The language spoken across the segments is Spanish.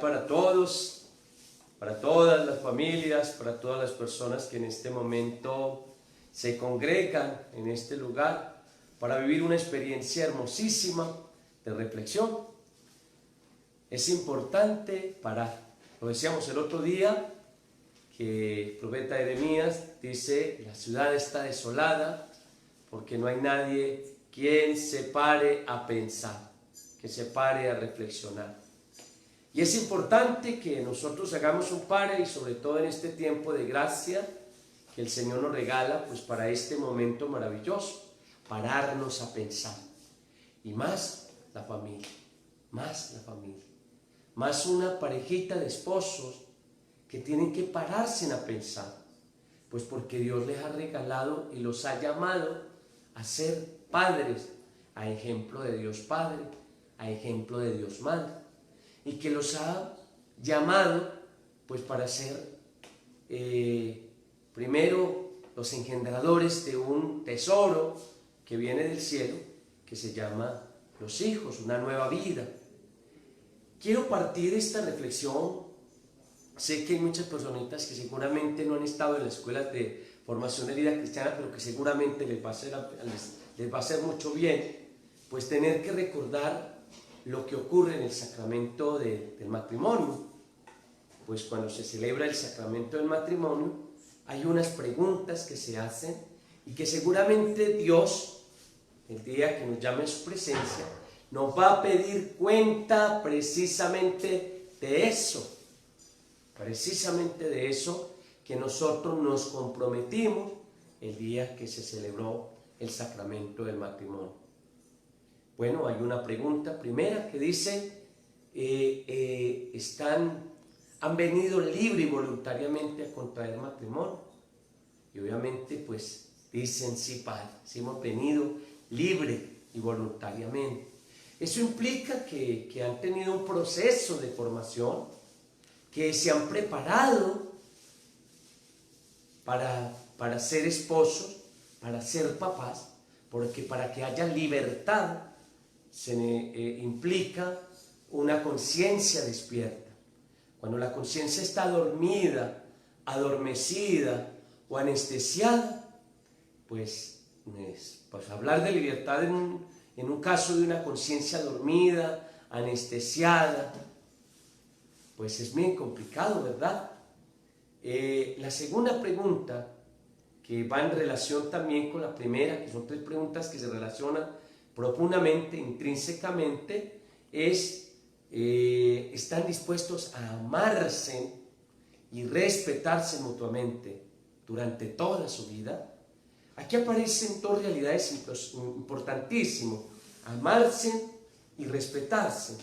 Para todos, para todas las familias, para todas las personas que en este momento se congregan en este lugar para vivir una experiencia hermosísima de reflexión. Es importante parar. Lo decíamos el otro día, que el profeta Jeremías dice, la ciudad está desolada porque no hay nadie quien se pare a pensar, que se pare a reflexionar. Y es importante que nosotros hagamos un pare, y sobre todo en este tiempo de gracia que el Señor nos regala, pues para este momento maravilloso, pararnos a pensar. Y más la familia, más la familia, más una parejita de esposos que tienen que pararse a pensar, pues porque Dios les ha regalado y los ha llamado a ser padres, a ejemplo de Dios Padre, a ejemplo de Dios Madre, y que los ha llamado pues para ser primero los engendradores de un tesoro que viene del cielo, que se llama los hijos, una nueva vida. Quiero partir esta reflexión. Sé que hay muchas personitas que seguramente no han estado en las escuelas de formación de vida cristiana, pero que seguramente les va a hacer mucho bien, pues tener que recordar lo que ocurre en el sacramento del matrimonio. Pues cuando se celebra el sacramento del matrimonio, hay unas preguntas que se hacen y que seguramente Dios, el día que nos llame a su presencia, nos va a pedir cuenta precisamente de eso. Precisamente de eso que nosotros nos comprometimos el día que se celebró el sacramento del matrimonio. Bueno, hay una pregunta primera que dice, ¿han venido libre y voluntariamente a contraer matrimonio? Y obviamente pues dicen, sí, Padre, sí hemos venido libre y voluntariamente. Eso implica que han tenido un proceso de formación, que se han preparado para ser esposos, para ser papás, porque para que haya libertad se implica una conciencia despierta. Cuando la conciencia está dormida, adormecida o anestesiada, pues hablar de libertad en un caso de una conciencia dormida, anestesiada, pues es bien complicado, ¿verdad? La segunda pregunta, que va en relación también con la primera, que son tres preguntas que se relacionan profundamente, intrínsecamente, es, ¿están dispuestos a amarse y respetarse mutuamente durante toda su vida? Aquí aparecen dos realidades importantísimas, amarse y respetarse,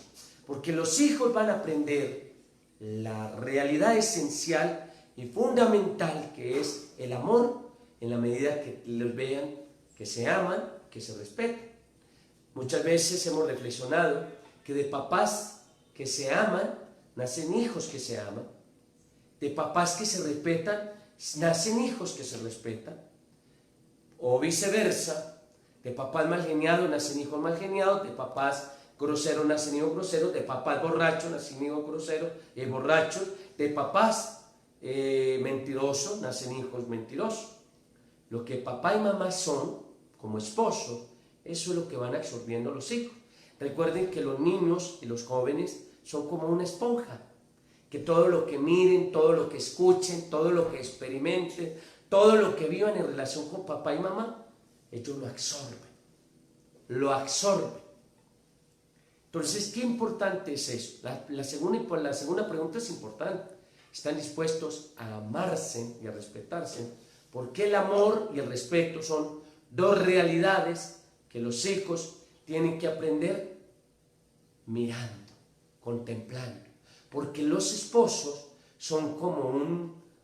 porque los hijos van a aprender la realidad esencial y fundamental que es el amor, en la medida que los vean que se aman, que se respetan. Muchas veces hemos reflexionado que de papás que se aman, nacen hijos que se aman, de papás que se respetan, nacen hijos que se respetan, o viceversa, de papás mal geniados nacen hijos mal geniados, de papás groseros nacen hijos groseros, de papás borrachos nacen hijos groseros, borrachos, de papás mentirosos nacen hijos mentirosos. Lo que papá y mamá son, como esposos, eso es lo que van absorbiendo los hijos. Recuerden que los niños y los jóvenes son como una esponja, que todo lo que miren, todo lo que escuchen, todo lo que experimenten, todo lo que vivan en relación con papá y mamá, ellos lo absorben, lo absorben. Entonces, ¿qué importante es eso? La segunda pregunta es importante. ¿Están dispuestos a amarse y a respetarse? Porque el amor y el respeto son dos realidades que los hijos tienen que aprender mirando, contemplando. Porque los esposos son como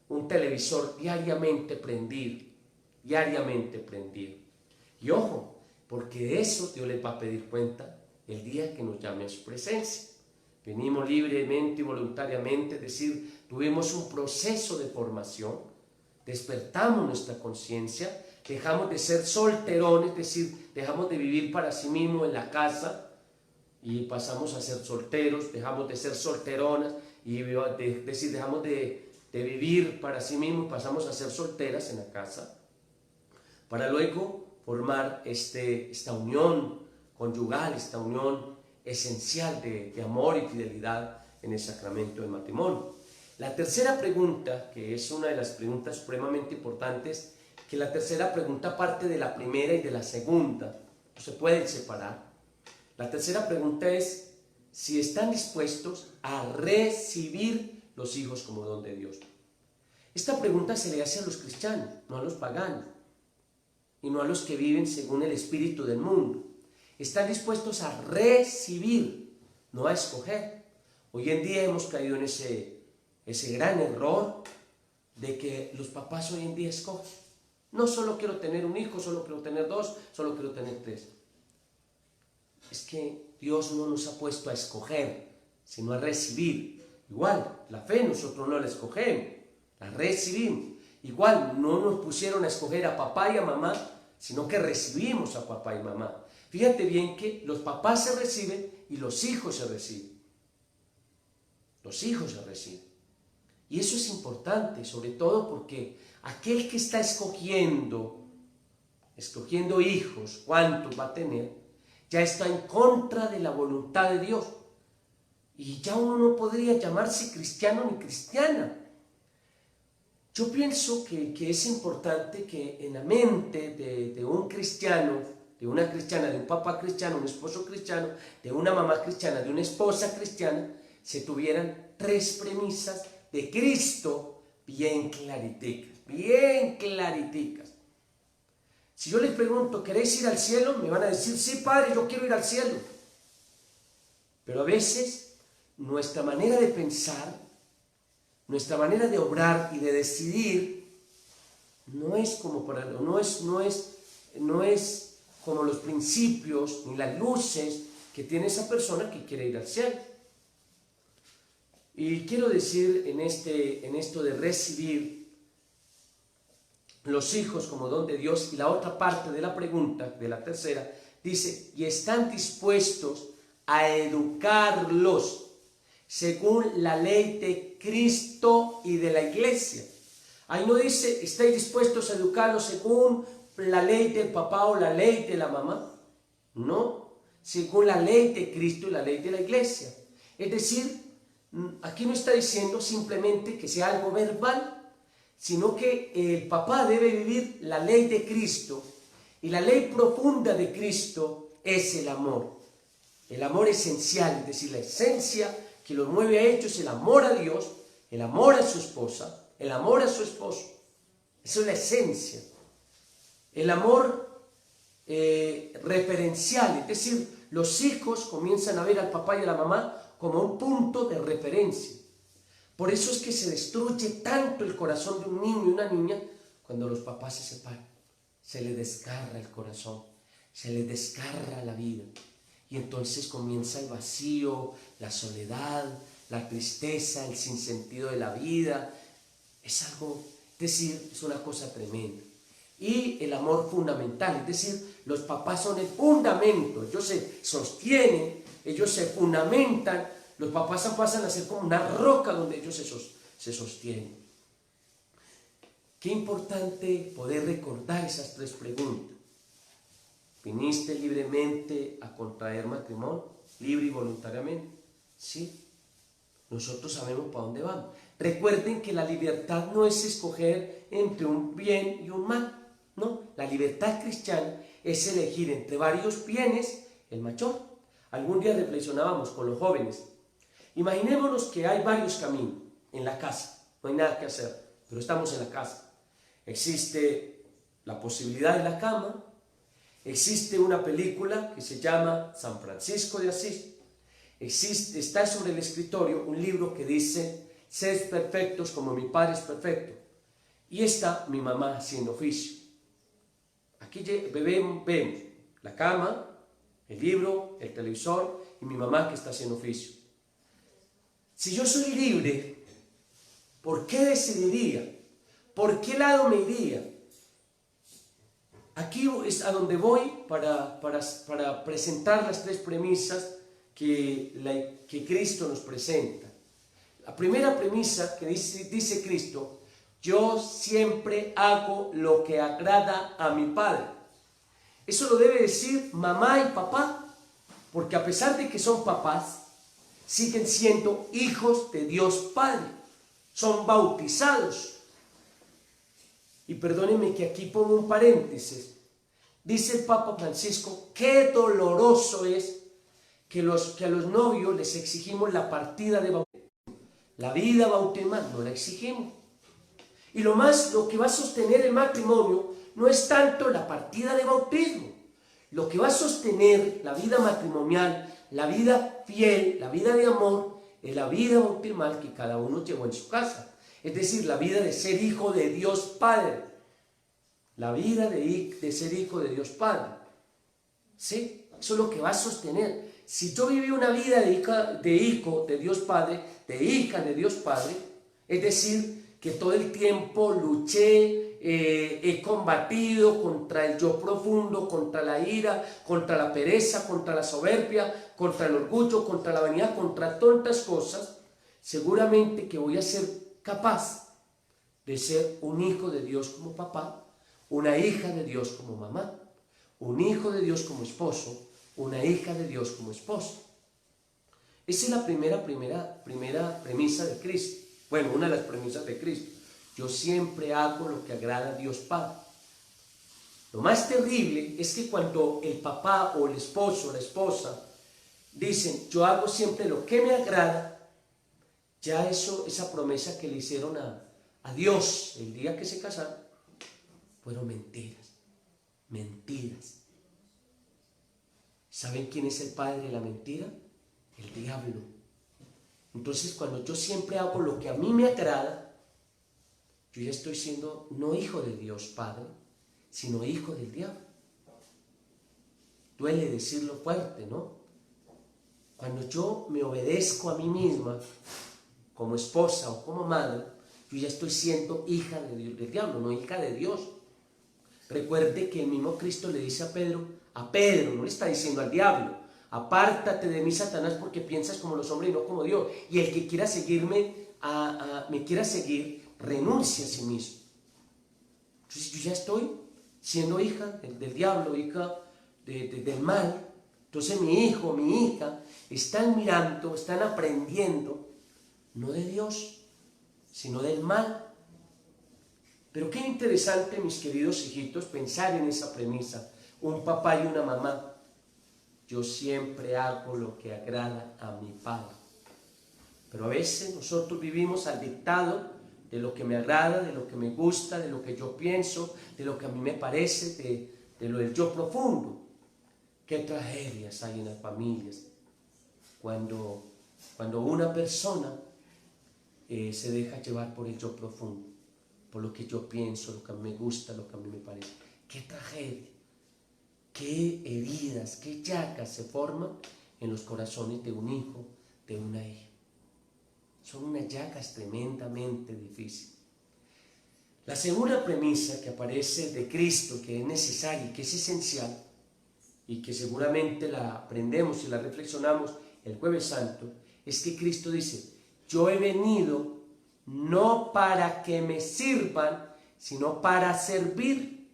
un televisor diariamente prendido, diariamente prendido. Y ojo, porque de eso Dios les va a pedir cuenta el día que nos llame a su presencia. Venimos libremente y voluntariamente, es decir, tuvimos un proceso de formación, despertamos nuestra conciencia, dejamos de ser solterones, es decir, dejamos de vivir para sí mismos en la casa y pasamos a ser solteros, dejamos de ser solteronas y es decir, dejamos de vivir para sí mismos, pasamos a ser solteras en la casa, para luego formar esta unión conyugal, esta unión esencial de amor y fidelidad en el sacramento del matrimonio. La tercera pregunta, que es una de las preguntas supremamente importantes, que la tercera pregunta parte de la primera y de la segunda, no se pueden separar. La tercera pregunta es si están dispuestos a recibir los hijos como don de Dios. Esta pregunta se le hace a los cristianos, no a los paganos, y no a los que viven según el espíritu del mundo. Están dispuestos a recibir, no a escoger. Hoy en día hemos caído en ese gran error de que los papás hoy en día escogen. No solo quiero tener un hijo, solo quiero tener dos, solo quiero tener tres. Es que Dios no nos ha puesto a escoger, sino a recibir. Igual, la fe nosotros no la escogemos, la recibimos. Igual, no nos pusieron a escoger a papá y a mamá, sino que recibimos a papá y mamá. Fíjate bien que los papás se reciben y los hijos se reciben. Los hijos se reciben. Y eso es importante, sobre todo porque aquel que está escogiendo hijos, cuántos va a tener, ya está en contra de la voluntad de Dios. Y ya uno no podría llamarse cristiano ni cristiana. Yo pienso que es importante que en la mente de un cristiano, de una cristiana, de un papá cristiano, un esposo cristiano, de una mamá cristiana, de una esposa cristiana, se tuvieran tres premisas de Cristo bien clariticas, bien clariticas. Si yo les pregunto, ¿queréis ir al cielo? Me van a decir, sí, Padre, yo quiero ir al cielo. Pero a veces nuestra manera de pensar, nuestra manera de obrar y de decidir no es como como los principios ni las luces que tiene esa persona que quiere ir al cielo. Y quiero decir en esto de recibir los hijos como don de Dios, y la otra parte de la pregunta, de la tercera, dice, y están dispuestos a educarlos según la ley de Cristo y de la iglesia. Ahí no dice, ¿estáis dispuestos a educarlos según la ley del papá o la ley de la mamá? No, según la ley de Cristo y la ley de la iglesia. Es decir, aquí no está diciendo simplemente que sea algo verbal, sino que el papá debe vivir la ley de Cristo, y la ley profunda de Cristo es el amor esencial, es decir, la esencia que lo mueve a ellos es el amor a Dios, el amor a su esposa, el amor a su esposo. Eso es la esencia. El amor referencial, es decir, los hijos comienzan a ver al papá y a la mamá como un punto de referencia. Por eso es que se destruye tanto el corazón de un niño y una niña cuando los papás se separan. Se le desgarra el corazón, se le desgarra la vida. Y entonces comienza el vacío, la soledad, la tristeza, el sinsentido de la vida. Es algo, es decir, es una cosa tremenda. Y el amor fundamental, es decir, los papás son el fundamento, ellos se sostienen, ellos se fundamentan, los papás pasan a ser como una roca donde ellos se sostienen. Qué importante poder recordar esas tres preguntas. ¿Viniste libremente a contraer matrimonio? ¿Libre y voluntariamente? Sí. Nosotros sabemos para dónde vamos. Recuerden que la libertad no es escoger entre un bien y un mal. No, la libertad cristiana es elegir entre varios bienes el mayor. Algún día reflexionábamos con los jóvenes. Imaginémonos que hay varios caminos en la casa. No hay nada que hacer, pero estamos en la casa. Existe la posibilidad de la cama. Existe una película que se llama San Francisco de Asís. Está sobre el escritorio un libro que dice, sed perfectos como mi Padre es perfecto. Y está mi mamá haciendo oficio. Aquí vemos la cama, el libro, el televisor y mi mamá que está haciendo oficio. Si yo soy libre, ¿por qué decidiría? ¿Por qué lado me iría? Aquí es a donde voy para presentar las tres premisas que Cristo nos presenta. La primera premisa que dice Cristo, yo siempre hago lo que agrada a mi Padre. Eso lo debe decir mamá y papá. Porque a pesar de que son papás, siguen siendo hijos de Dios Padre. Son bautizados. Y perdónenme que aquí pongo un paréntesis. Dice el Papa Francisco, qué doloroso es que a los novios les exigimos la partida de bautismo. La vida bautismal no la exigimos. Y lo que va a sostener el matrimonio no es tanto la partida de bautismo. Lo que va a sostener la vida matrimonial, la vida fiel, la vida de amor, es la vida bautismal que cada uno llevó en su casa. Es decir, la vida de ser hijo de Dios Padre. La vida de ser hijo de Dios Padre. ¿Sí? Eso es lo que va a sostener. Si yo viví una vida de hijo de Dios Padre, de hija de Dios Padre, es decir, que todo el tiempo luché, he combatido contra el yo profundo, contra la ira, contra la pereza, contra la soberbia, contra el orgullo, contra la vanidad, contra tantas cosas, seguramente que voy a ser capaz de ser un hijo de Dios como papá, una hija de Dios como mamá, un hijo de Dios como esposo, una hija de Dios como esposa. Esa es la primera premisa de Cristo. Bueno, una de las premisas de Cristo. Yo siempre hago lo que agrada a Dios Padre. Lo más terrible es que cuando el papá o el esposo o la esposa dicen, yo hago siempre lo que me agrada, ya esa promesa que le hicieron a Dios el día que se casaron, fueron mentiras. Mentiras. ¿Saben quién es el padre de la mentira? El diablo. Entonces, cuando yo siempre hago lo que a mí me agrada, yo ya estoy siendo no hijo de Dios Padre, sino hijo del diablo. Duele decirlo fuerte, ¿no? Cuando yo me obedezco a mí misma, como esposa o como madre, yo ya estoy siendo hija del diablo, no hija de Dios. Recuerde que el mismo Cristo le dice a Pedro, no le está diciendo al diablo, apártate de mí, Satanás, porque piensas como los hombres y no como Dios. Y el que quiera seguirme, me quiera seguir, renuncia a sí mismo. Entonces yo ya estoy siendo hija del diablo, hija del mal. Entonces mi hijo, mi hija, están mirando, están aprendiendo, no de Dios, sino del mal. Pero qué interesante, mis queridos hijitos, pensar en esa premisa. Un papá y una mamá. Yo siempre hago lo que agrada a mi padre. Pero a veces nosotros vivimos al dictado de lo que me agrada, de lo que me gusta, de lo que yo pienso, de lo que a mí me parece, de lo del yo profundo. Qué tragedias hay en las familias cuando una persona se deja llevar por el yo profundo, por lo que yo pienso, lo que a mí me gusta, lo que a mí me parece. Qué tragedia, qué heridas, qué llagas se forman en los corazones de un hijo, de una hija. Son unas llagas tremendamente difíciles. La segunda premisa que aparece de Cristo, que es necesaria y que es esencial, y que seguramente la aprendemos y la reflexionamos el Jueves Santo, es que Cristo dice, yo he venido no para que me sirvan, sino para servir.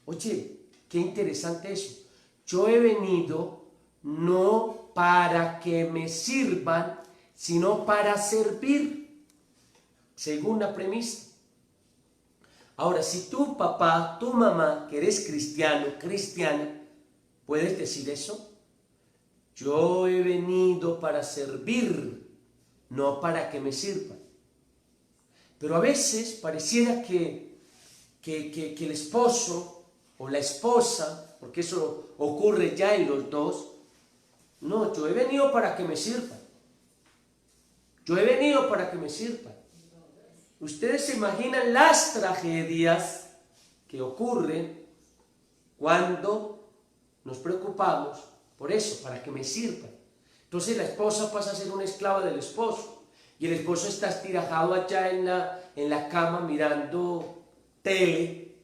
Oye, qué interesante eso. Yo he venido no para que me sirvan, sino para servir. Segunda premisa. Ahora, si tu papá, tu mamá, que eres cristiano, cristiana, ¿puedes decir eso? Yo he venido para servir, no para que me sirvan. Pero a veces pareciera que el esposo o la esposa, porque eso ocurre ya en los dos, no, yo he venido para que me sirvan. Yo he venido para que me sirvan. Ustedes se imaginan las tragedias que ocurren cuando nos preocupamos por eso, para que me sirvan. Entonces la esposa pasa a ser una esclava del esposo y el esposo está estirajado allá en la cama mirando tele,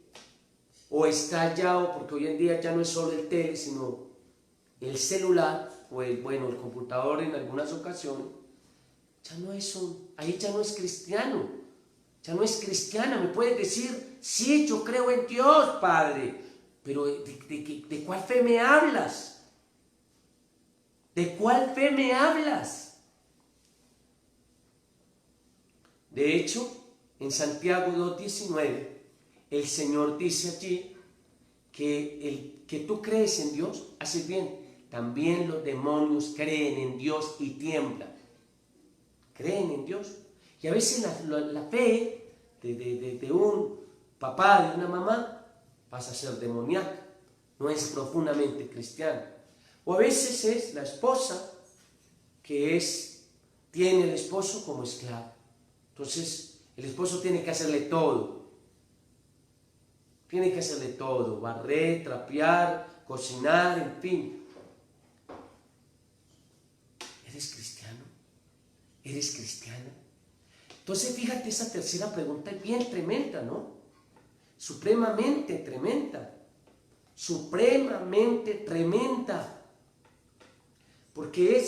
o está allá, porque hoy en día ya no es solo el tele, sino el celular o el computador en algunas ocasiones. Ahí ya no es cristiano. Ya no es cristiana. Me puede decir, sí, yo creo en Dios, Padre, pero ¿de cuál fe me hablas? ¿De cuál fe me hablas? De hecho, en Santiago 2:19, el Señor dice allí que el que tú crees en Dios, haces bien. También los demonios creen en Dios y tiemblan. Creen en Dios. Y a veces la fe de un papá, de una mamá, pasa a ser demoníaca. No es profundamente cristiana. O a veces es la esposa que tiene al esposo como esclavo. Entonces, el esposo tiene que hacerle todo. Tiene que hacerle todo. Barrer, trapear, cocinar, en fin. ¿Eres cristiano? ¿Eres cristiana? Entonces, fíjate, esa tercera pregunta es bien tremenda, ¿no? Supremamente tremenda. Supremamente tremenda. Porque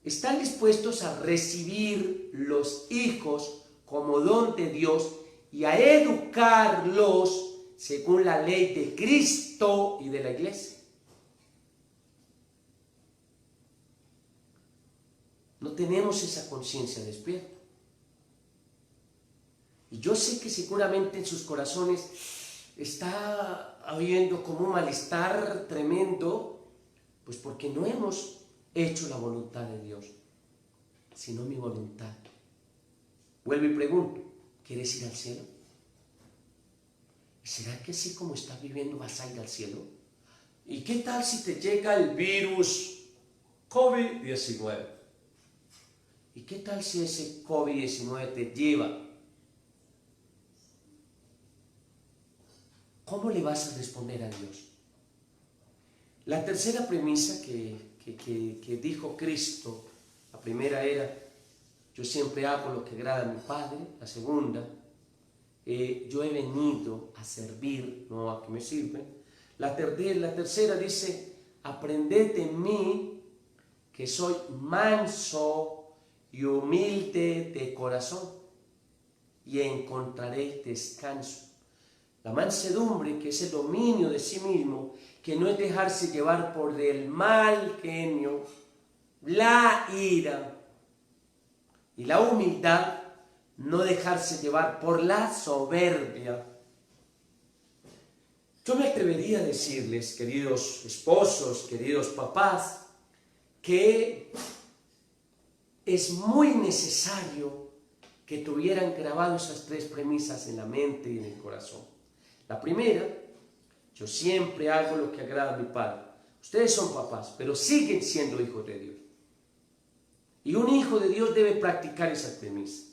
están dispuestos a recibir los hijos como don de Dios y a educarlos según la ley de Cristo y de la iglesia. No tenemos esa conciencia despierta. Y yo sé que seguramente en sus corazones está habiendo como un malestar tremendo, pues porque no hemos hecho la voluntad de Dios, sino mi voluntad. Vuelvo y pregunto, ¿quieres ir al cielo? ¿Y será que así como estás viviendo vas a ir al cielo? ¿Y qué tal si te llega el virus COVID-19? ¿Y qué tal si ese COVID-19 te lleva? ¿Cómo le vas a responder a Dios? La tercera premisa que dijo Cristo, la primera era, yo siempre hago lo que agrada a mi Padre. La segunda, yo he venido a servir, no a que me sirven. La tercera dice, aprended de mí, que soy manso y humilde de corazón, y encontraréis descanso. La mansedumbre, que es el dominio de sí mismo, que no es dejarse llevar por el mal genio, la ira, y la humildad, no dejarse llevar por la soberbia. Yo me atrevería a decirles, queridos esposos, queridos papás, que es muy necesario que tuvieran grabado esas tres premisas en la mente y en el corazón. La primera, yo siempre hago lo que agrada a mi Padre. Ustedes son papás, pero siguen siendo hijos de Dios. Y un hijo de Dios debe practicar esa premisa.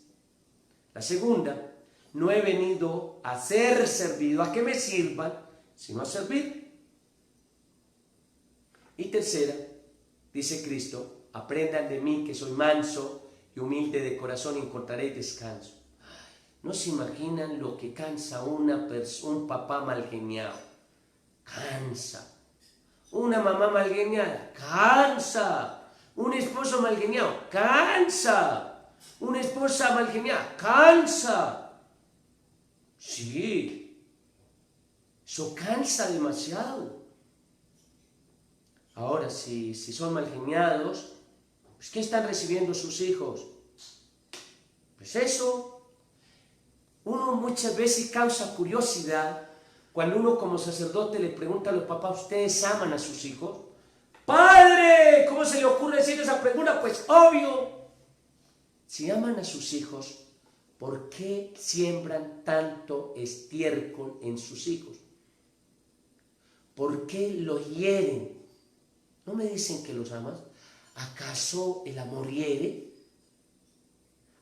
La segunda, no he venido a ser servido, a que me sirvan, sino a servir. Y tercera, dice Cristo, aprendan de mí que soy manso y humilde de corazón y encontraréis descanso. No se imaginan lo que cansa un papá malgeniado. Cansa. Una mamá malgeniada. Cansa. Un esposo malgeniado. Cansa. Una esposa malgeniada. Cansa. Sí. Eso cansa demasiado. Ahora, si son malgeniados, pues ¿qué están recibiendo sus hijos? Pues eso. Uno muchas veces causa curiosidad cuando uno como sacerdote le pregunta a los papás, ¿ustedes aman a sus hijos? ¡Padre! ¿Cómo se le ocurre decir esa pregunta? Pues obvio. Si aman a sus hijos, ¿por qué siembran tanto estiércol en sus hijos? ¿Por qué los hieren? ¿No me dicen que los amas? ¿Acaso el amor hiere?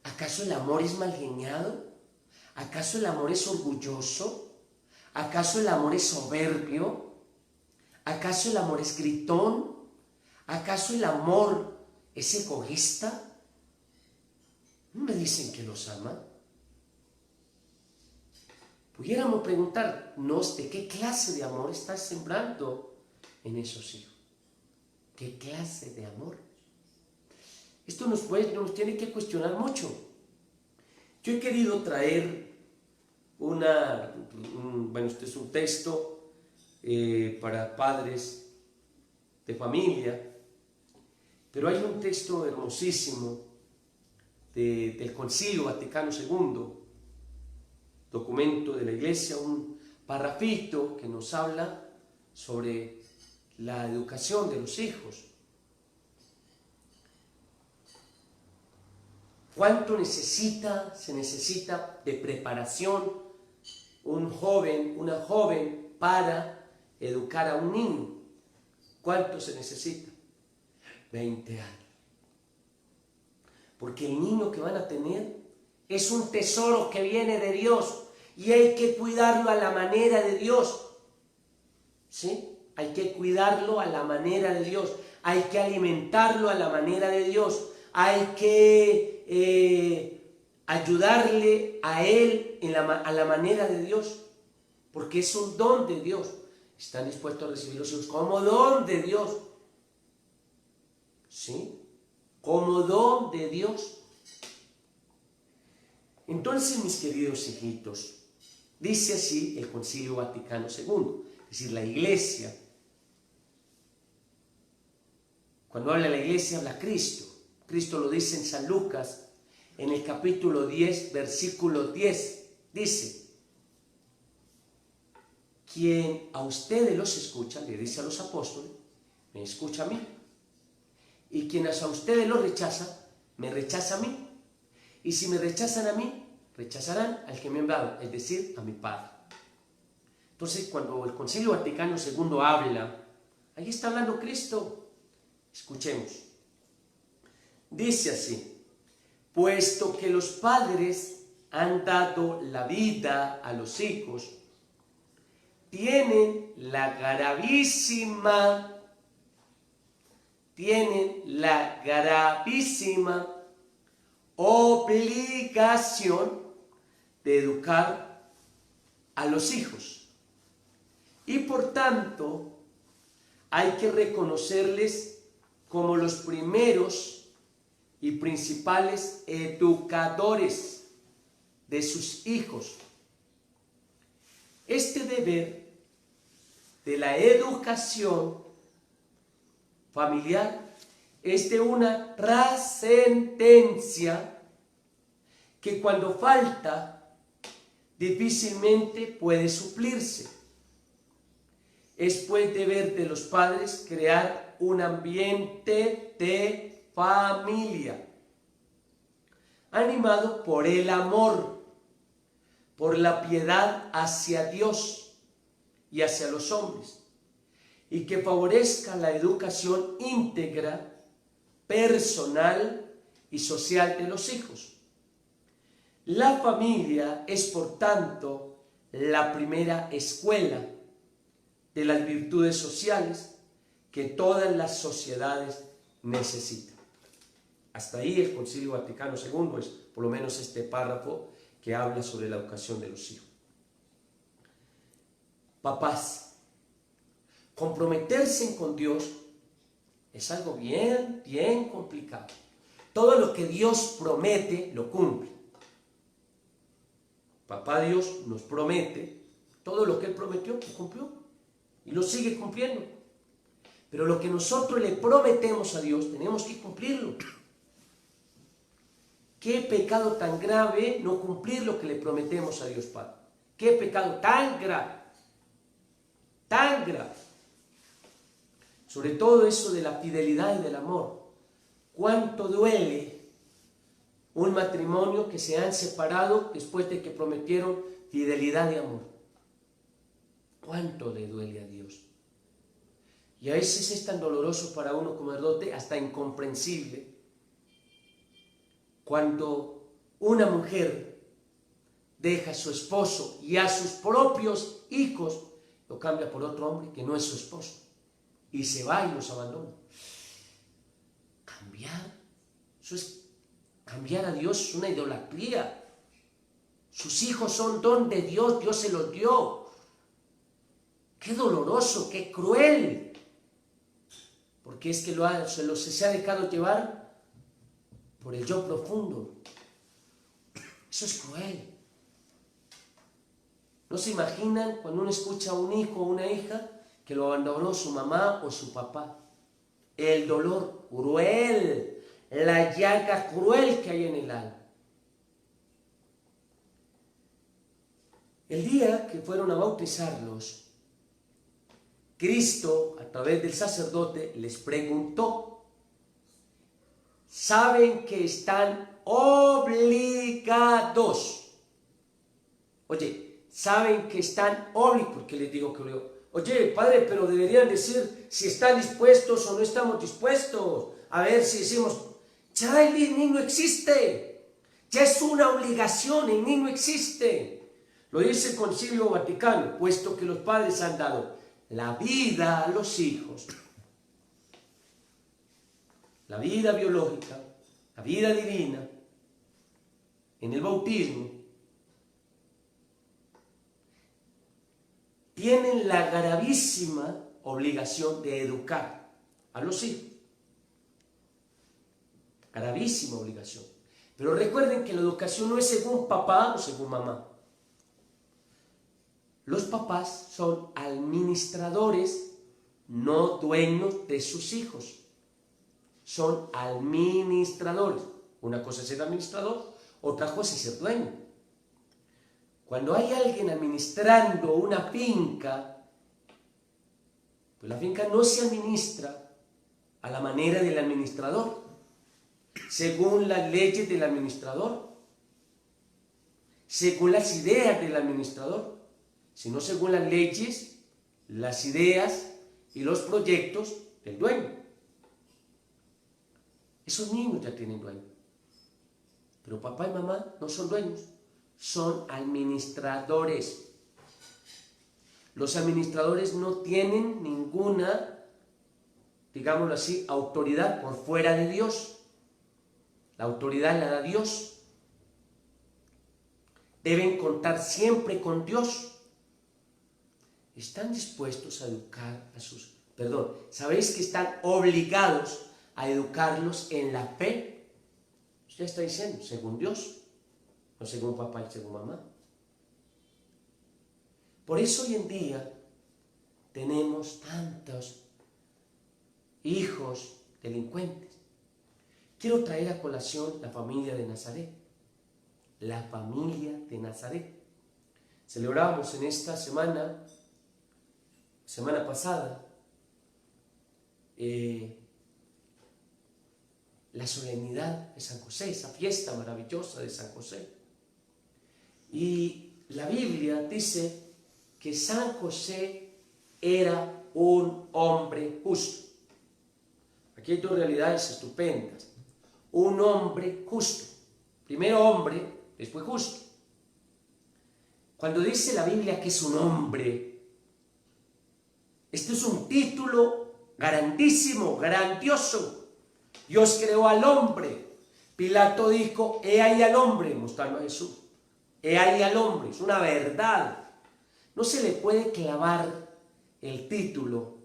¿Acaso el amor es malgeniado? ¿Acaso el amor es orgulloso? ¿Acaso el amor es soberbio? ¿Acaso el amor es gritón? ¿Acaso el amor es egoísta? ¿No me dicen que los aman? Pudiéramos preguntarnos de qué clase de amor estás sembrando en esos hijos. ¿Qué clase de amor? Esto nos tiene que cuestionar mucho. Yo he querido traer este es un texto para padres de familia. Pero hay un texto hermosísimo del Concilio Vaticano II, documento de la Iglesia, un parrafito que nos habla sobre la educación de los hijos. ¿Cuánto se necesita de preparación un joven, una joven para educar a un niño? ¿Cuánto se necesita? 20 años. Porque el niño que van a tener es un tesoro que viene de Dios y hay que cuidarlo a la manera de Dios. ¿Sí? Hay que cuidarlo a la manera de Dios. Hay que alimentarlo a la manera de Dios. Hay que ayudarle a él a la manera de Dios. Porque es un don de Dios. Están dispuestos a recibir los hijos como don de Dios. ¿Sí? Como don de Dios. Entonces, mis queridos hijitos, dice así el Concilio Vaticano II, es decir, la Iglesia. Cuando habla la Iglesia, habla Cristo. Cristo lo dice en San Lucas, en el capítulo 10, versículo 10, dice: quien a ustedes los escucha, le dice a los apóstoles, me escucha a mí. Y quien a ustedes los rechaza, me rechaza a mí. Y si me rechazan a mí, rechazarán al que me ha enviado, es decir, a mi Padre. Entonces, cuando el Concilio Vaticano II habla, ahí está hablando Cristo. Escuchemos. Dice así: puesto que los padres han dado la vida a los hijos, tienen la gravísima obligación de educar a los hijos. Y por tanto, hay que reconocerles como los primeros y principales educadores de sus hijos. Este deber de la educación familiar es de una trascendencia que cuando falta difícilmente puede suplirse. Es pues deber de los padres crear un ambiente de familia animado por el amor, por la piedad hacia Dios y hacia los hombres, y que favorezca la educación íntegra, personal y social de los hijos. La familia es, por tanto, la primera escuela de las virtudes sociales que todas las sociedades necesitan. Hasta ahí el Concilio Vaticano II es por lo menos este párrafo que habla sobre la educación de los hijos. Papás, comprometerse con Dios es algo bien complicado. Todo lo que Dios promete, lo cumple. Papá Dios nos promete, todo lo que Él prometió, lo cumplió. Y lo sigue cumpliendo. Pero lo que nosotros le prometemos a Dios, tenemos que cumplirlo. ¿Qué pecado tan grave no cumplir lo que le prometemos a Dios Padre? ¿Qué pecado tan grave? Tan grave. Sobre todo eso de la fidelidad y del amor. ¿Cuánto duele un matrimonio que se han separado después de que prometieron fidelidad y amor? ¿Cuánto le duele a Dios? Y a veces es tan doloroso para uno como sacerdote, hasta incomprensible, cuando una mujer deja a su esposo y a sus propios hijos, lo cambia por otro hombre que no es su esposo, y se va y los abandona. Cambiar a Dios es una idolatría. Sus hijos son don de Dios, Dios se los dio. Qué doloroso, qué cruel. Porque es que se ha dejado llevar por el yo profundo. Eso es cruel. ¿No se imaginan cuando uno escucha a un hijo o una hija que lo abandonó su mamá o su papá? El dolor cruel, la llaga cruel que hay en el alma. El día que fueron a bautizarlos, Cristo, a través del sacerdote, les preguntó: ¿saben que están obligados? Oye, ¿saben que están obligados? ¿Por qué les digo que obligados? Oye, padre, pero deberían decir si están dispuestos o no estamos dispuestos. A ver si decimos, ya el niño existe, ya es una obligación, el niño existe. Lo dice el Concilio Vaticano, puesto que los padres han dado la vida a los hijos, la vida biológica, la vida divina, en el bautismo, tienen la gravísima obligación de educar a los hijos. Gravísima obligación. Pero recuerden que la educación no es según papá o según mamá. Los papás son administradores, no dueños de sus hijos. Son administradores. Una cosa es ser administrador, otra cosa es ser dueño. Cuando hay alguien administrando una finca, pues la finca no se administra a la manera del administrador, según las leyes del administrador, según las ideas del administrador, sino según las leyes, las ideas y los proyectos del dueño. Esos niños ya tienen dueño, pero papá y mamá no son dueños, son administradores. Los administradores no tienen ninguna, digámoslo así, autoridad por fuera de Dios. La autoridad la da Dios. Deben contar siempre con Dios. ¿Están dispuestos a educar a sus... ¿sabéis que están obligados a educarlos en la fe? Usted está diciendo, según Dios, no según papá y según mamá. Por eso hoy en día tenemos tantos hijos delincuentes. Quiero traer a colación la familia de Nazaret. La familia de Nazaret. Celebramos en esta semana pasada, la solemnidad de San José, esa fiesta maravillosa de San José. Y la Biblia dice que San José era un hombre justo. Aquí hay dos realidades estupendas. Un hombre justo. Primero hombre, después justo. Cuando dice la Biblia que es un hombre, este es un título grandísimo, grandioso. Dios creó al hombre. Pilato dijo, he ahí al hombre, mostrando a Jesús. He ahí al hombre, es una verdad. No se le puede clavar el título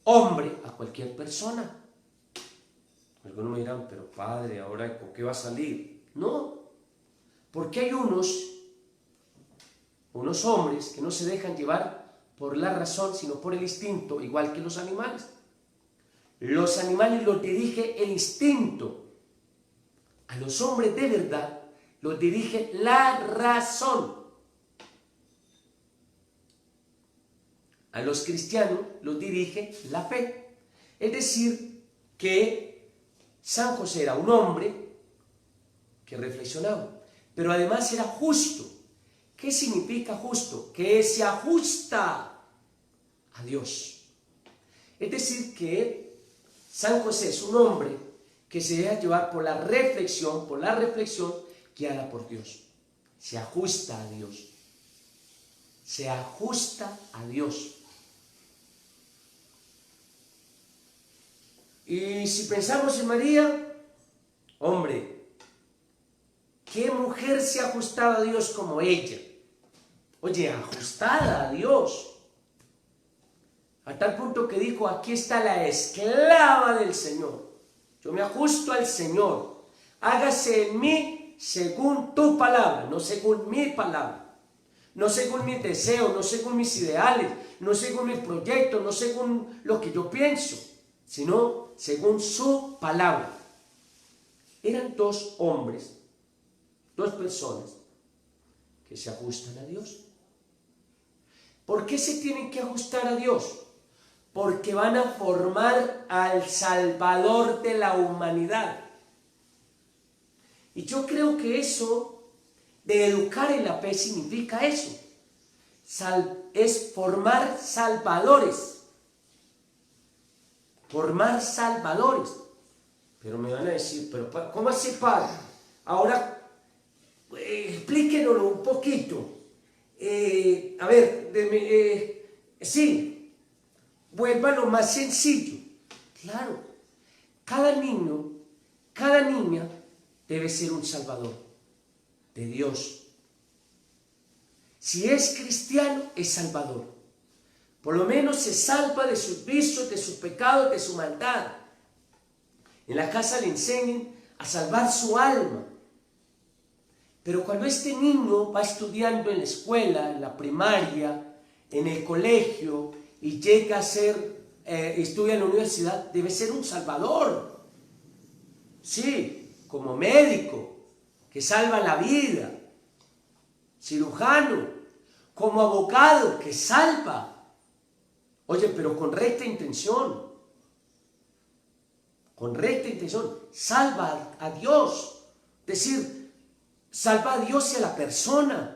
hombre a cualquier persona. Algunos me dirán, pero padre, ¿ahora con qué va a salir? No, porque hay unos hombres que no se dejan llevar por la razón, sino por el instinto, igual que los animales. Los animales los dirige el instinto. A los hombres de verdad los dirige la razón. A los cristianos los dirige la fe. Es decir, que San José era un hombre que reflexionaba, pero además era justo. ¿Qué significa justo? Que se ajusta a Dios. Es decir, que San José es un hombre que se deja llevar por la reflexión guiada por Dios. Se ajusta a Dios. Se ajusta a Dios. Y si pensamos en María, hombre, ¿qué mujer se ha ajustado a Dios como ella? Oye, ajustada a Dios. A tal punto que dijo, aquí está la esclava del Señor. Yo me ajusto al Señor. Hágase en mí según tu palabra, no según mi palabra. no según mis deseos, no según mis ideales, no según mis proyectos, no según lo que yo pienso, sino según su palabra. Eran dos hombres, dos personas que se ajustan a Dios. ¿Por qué se tienen que ajustar a Dios? Porque van a formar al Salvador de la humanidad. Y yo creo que eso de educar en la fe significa eso. Es formar salvadores. Formar salvadores. Pero me van a decir, pero ¿cómo así, padre? Ahora, explíquenoslo un poquito. A ver, sí, vuélvalo más sencillo. Claro, cada niño, cada niña debe ser un salvador de Dios. Si es cristiano, es salvador. Por lo menos se salva de sus vicios, de sus pecados, de su maldad. En la casa le enseñan a salvar su alma. Pero cuando este niño va estudiando en la escuela, en la primaria, en el colegio, y llega a ser, estudia en la universidad, debe ser un salvador. Sí, como médico, que salva la vida, cirujano, como abogado, que salva. Oye, pero con recta intención, salva a Dios, es decir, salva a Dios y a la persona.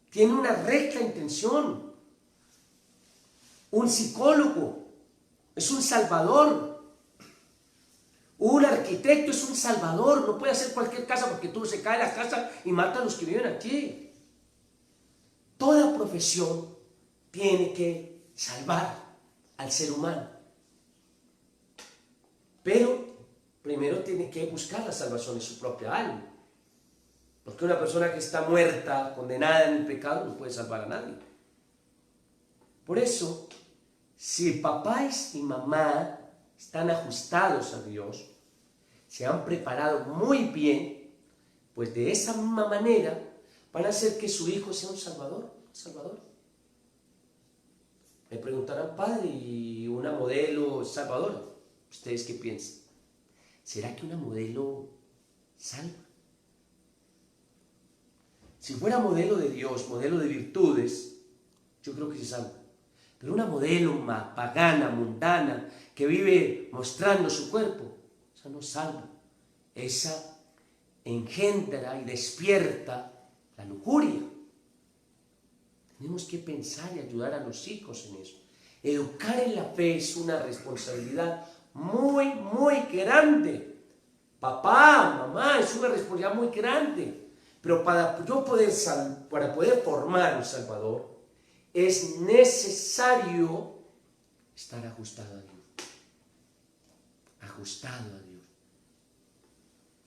Tiene una recta intención. Un psicólogo es un salvador. Un arquitecto es un salvador. No puede hacer cualquier casa porque tú se cae la casa y mata a los que viven aquí. Toda profesión tiene que salvar al ser humano. Pero primero tiene que buscar la salvación de su propia alma. Porque una persona que está muerta, condenada en el pecado, no puede salvar a nadie. Por eso, si papás y mamá están ajustados a Dios, se han preparado muy bien, pues de esa misma manera van a hacer que su hijo sea un salvador. Me preguntarán, padre, ¿y una modelo salvadora? ¿Ustedes qué piensan? ¿Será que una modelo salva? Si fuera modelo de Dios, modelo de virtudes, yo creo que se salva. Pero una modelo pagana, mundana, que vive mostrando su cuerpo, esa no salva. Esa engendra y despierta la lujuria. Tenemos que pensar y ayudar a los hijos en eso. Educar en la fe es una responsabilidad muy, muy grande. Papá, mamá, es una responsabilidad muy grande. Pero para poder formar un Salvador, es necesario estar ajustado a Dios. Ajustado a Dios.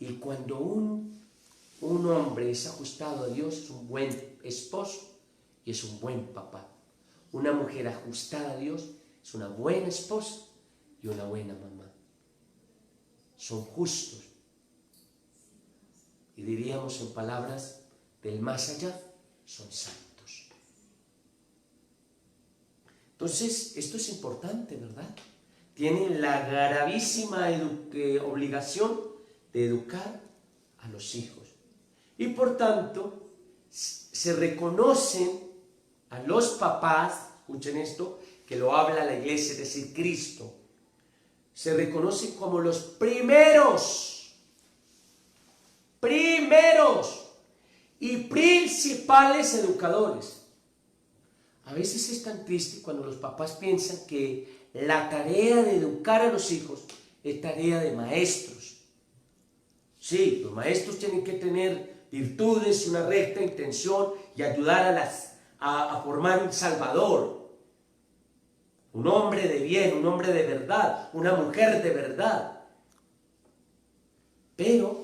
Y cuando un hombre es ajustado a Dios, es un buen esposo y es un buen papá. Una mujer ajustada a Dios es una buena esposa y una buena mamá. Son justos. Y diríamos en palabras del más allá, son santos. Entonces, esto es importante, ¿verdad? Tienen la gravísima obligación de educar a los hijos. Y por tanto, se reconocen a los papás, escuchen esto, que lo habla la iglesia, es decir, Cristo, se reconocen como los primeros y principales educadores. A veces es tan triste cuando los papás piensan que la tarea de educar a los hijos es tarea de maestros. Sí, los maestros tienen que tener virtudes, una recta intención y ayudar a formar un salvador, un hombre de bien, un hombre de verdad, una mujer de verdad. Pero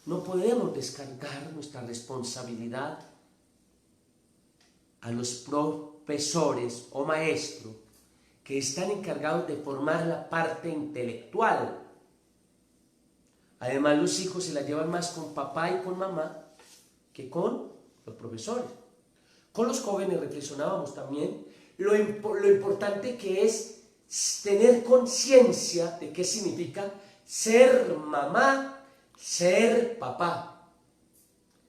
no podemos descargar nuestra responsabilidad a los profesores o maestros que están encargados de formar la parte intelectual. Además, los hijos se la llevan más con papá y con mamá que con los profesores. Con los jóvenes reflexionábamos también lo importante que es tener conciencia de qué significa ser mamá, ser papá.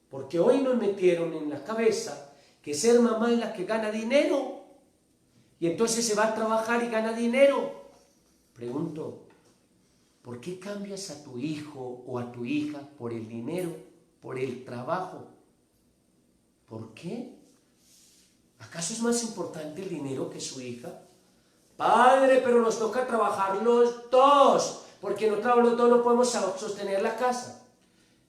Porque hoy nos metieron en la cabeza que ser mamá es la que gana dinero. Y entonces se va a trabajar y gana dinero. Pregunto, ¿por qué cambias a tu hijo o a tu hija por el dinero, por el trabajo? ¿Por qué? ¿Acaso es más importante el dinero que su hija? Padre, pero nos toca trabajar los dos, porque no trabajamos los dos, no podemos sostener la casa.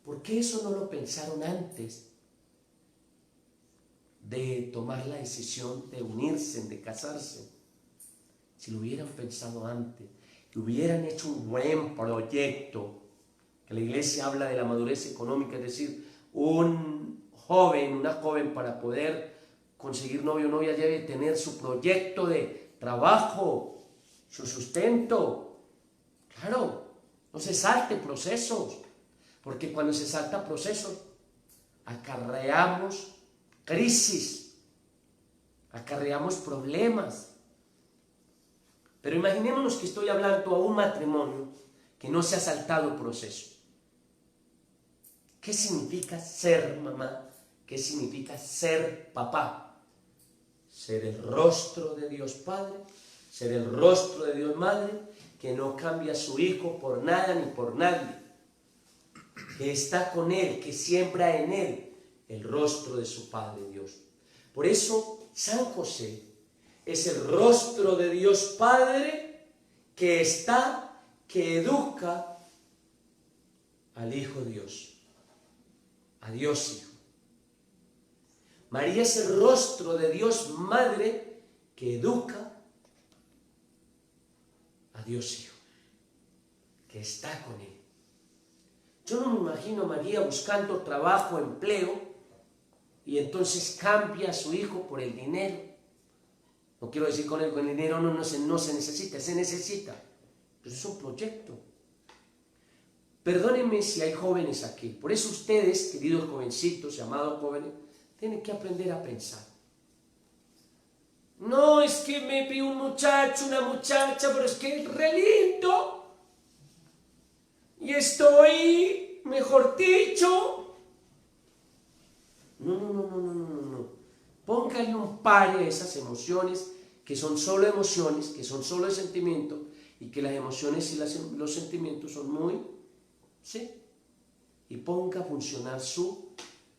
¿Por qué eso no lo pensaron antes de tomar la decisión de unirse, de casarse? Si lo hubieran pensado antes, que hubieran hecho un buen proyecto, que la iglesia habla de la madurez económica, es decir, un joven, una joven para poder conseguir novio o novia debe tener su proyecto de trabajo, su sustento. Claro, no se salte procesos, porque cuando se salta procesos acarreamos crisis, acarreamos problemas. Pero imaginémonos que estoy hablando a un matrimonio que no se ha saltado proceso. ¿Qué significa ser mamá? ¿Qué significa ser papá? Ser el rostro de Dios Padre, ser el rostro de Dios Madre, que no cambia a su hijo por nada ni por nadie, que está con él, que siembra en él el rostro de su Padre Dios. Por eso San José es el rostro de Dios Padre que está, que educa al Hijo Dios, a Dios Hijo. María es el rostro de Dios Madre que educa a Dios Hijo, que está con él. Yo no me imagino a María buscando trabajo, empleo, y entonces cambia a su hijo por el dinero. No quiero decir con el dinero no se necesita, se necesita. Pero es un proyecto. Perdónenme si hay jóvenes aquí. Por eso ustedes, queridos jovencitos, llamados jóvenes, tienen que aprender a pensar. No, es que me pidió un muchacho, una muchacha, pero es que es re lindo. Y estoy, mejor dicho. No. Póngale un par a esas emociones que son solo emociones, que son solo sentimientos, y que las emociones y los sentimientos son muy, ¿sí? Y ponga a funcionar su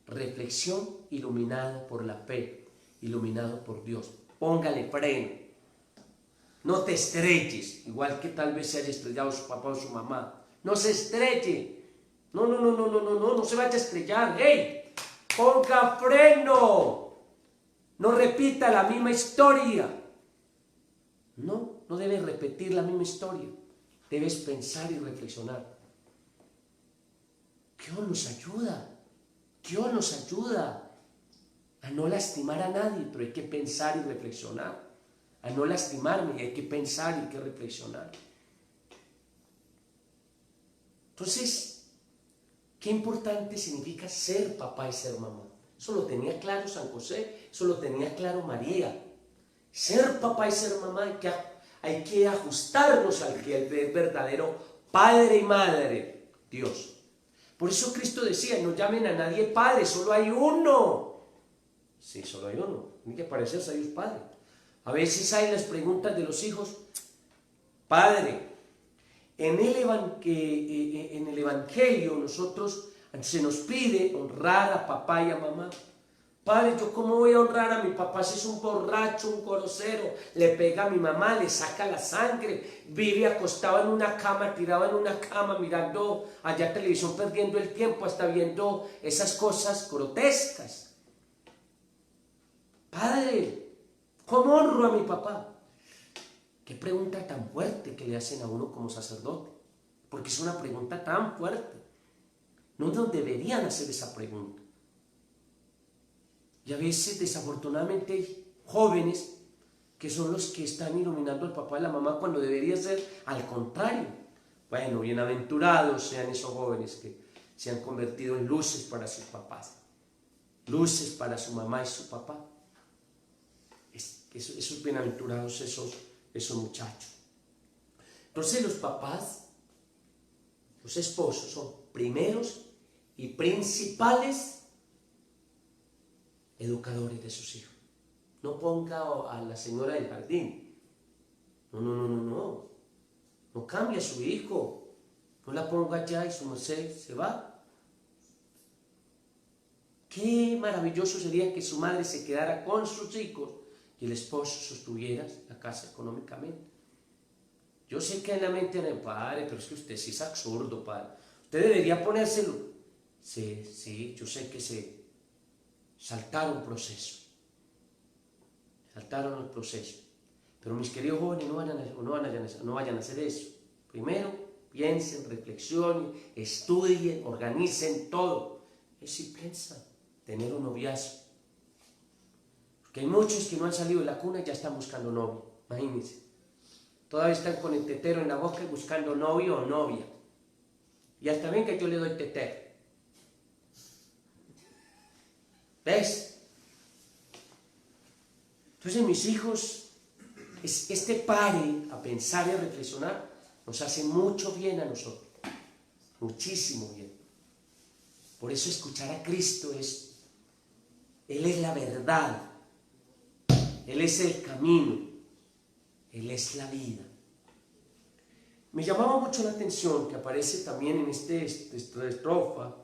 reflexión iluminada por la fe, iluminado por Dios. Póngale freno. No te estrelles, igual que tal vez se haya estrellado su papá o su mamá. No se estrelle. No se vaya a estrellar. ¡Hey! Ponga freno. No repita la misma historia. No debes repetir la misma historia. Debes pensar y reflexionar. Dios nos ayuda. Dios nos ayuda a no lastimar a nadie, pero hay que pensar y reflexionar. A no lastimarme, hay que pensar y hay que reflexionar. Entonces, qué importante significa ser papá y ser mamá. Eso lo tenía claro San José, eso lo tenía claro María. Ser papá y ser mamá hay que ajustarnos al que es verdadero padre y madre, Dios. Por eso Cristo decía, no llamen a nadie padre, solo hay uno. Sí, solo hay uno, tiene que parecerse a Dios Padre. A veces hay las preguntas de los hijos, Padre, en el Evangelio nosotros se nos pide honrar a papá y a mamá. Padre, ¿yo cómo voy a honrar a mi papá si es un borracho, un grosero? Le pega a mi mamá, le saca la sangre, vive acostado en una cama, tirado en una cama, mirando allá televisión, perdiendo el tiempo, hasta viendo esas cosas grotescas. Padre, ¿cómo honro a mi papá? Qué pregunta tan fuerte que le hacen a uno como sacerdote, porque es una pregunta tan fuerte. No nos deberían hacer esa pregunta. Y a veces, desafortunadamente, hay jóvenes que son los que están iluminando al papá y la mamá cuando debería ser al contrario. Bueno, bienaventurados sean esos jóvenes que se han convertido en luces para sus papás, luces para su mamá y su papá. Esos bienaventurados, esos muchachos. Entonces los papás, los esposos, son primeros y principales educadores de sus hijos. No ponga a la señora del jardín. No. No cambie a su hijo. No la ponga allá y su merced se va. Qué maravilloso sería que su madre se quedara con sus hijos y el esposo sostuviera la casa económicamente. Yo sé que en la mente del padre, pero es que usted sí es absurdo, padre. Usted debería ponérselo. Sí, yo sé que se saltaron procesos. Saltaron los procesos. Pero mis queridos jóvenes, no vayan a hacer eso. Primero, piensen, reflexionen, estudien, organicen todo. Es si piensan tener un noviazgo. Porque hay muchos que no han salido de la cuna y ya están buscando novio. Imagínense. Todavía están con el tetero en la boca y buscando novio o novia. Y hasta bien que yo le doy tetero. ¿Ves? Entonces mis hijos, este pare a pensar y a reflexionar nos hace mucho bien a nosotros. Muchísimo bien. Por eso escuchar a Cristo Él es la verdad. Él es el camino. Él es la vida. Me llamaba mucho la atención que aparece también en esta estrofa.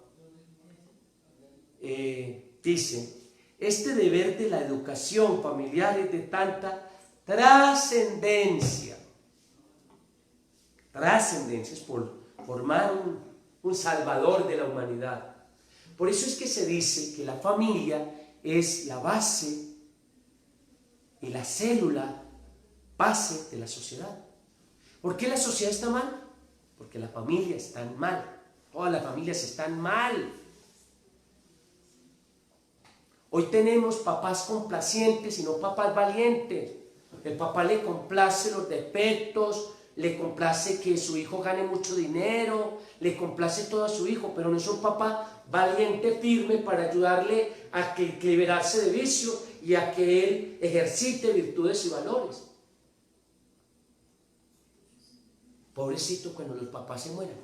Dice, este deber de la educación familiar es de tanta trascendencia. Trascendencia es por formar un salvador de la humanidad. Por eso es que se dice que la familia es la base y la célula base de la sociedad. ¿Por qué la sociedad está mal? Porque la familia está mal. Todas las familias están mal. Hoy tenemos papás complacientes y no papás valientes. El papá le complace los defectos, le complace que su hijo gane mucho dinero, le complace todo a su hijo, pero no es un papá valiente, firme para ayudarle a que liberarse de vicio y a que él ejercite virtudes y valores. Pobrecito cuando los papás se mueran.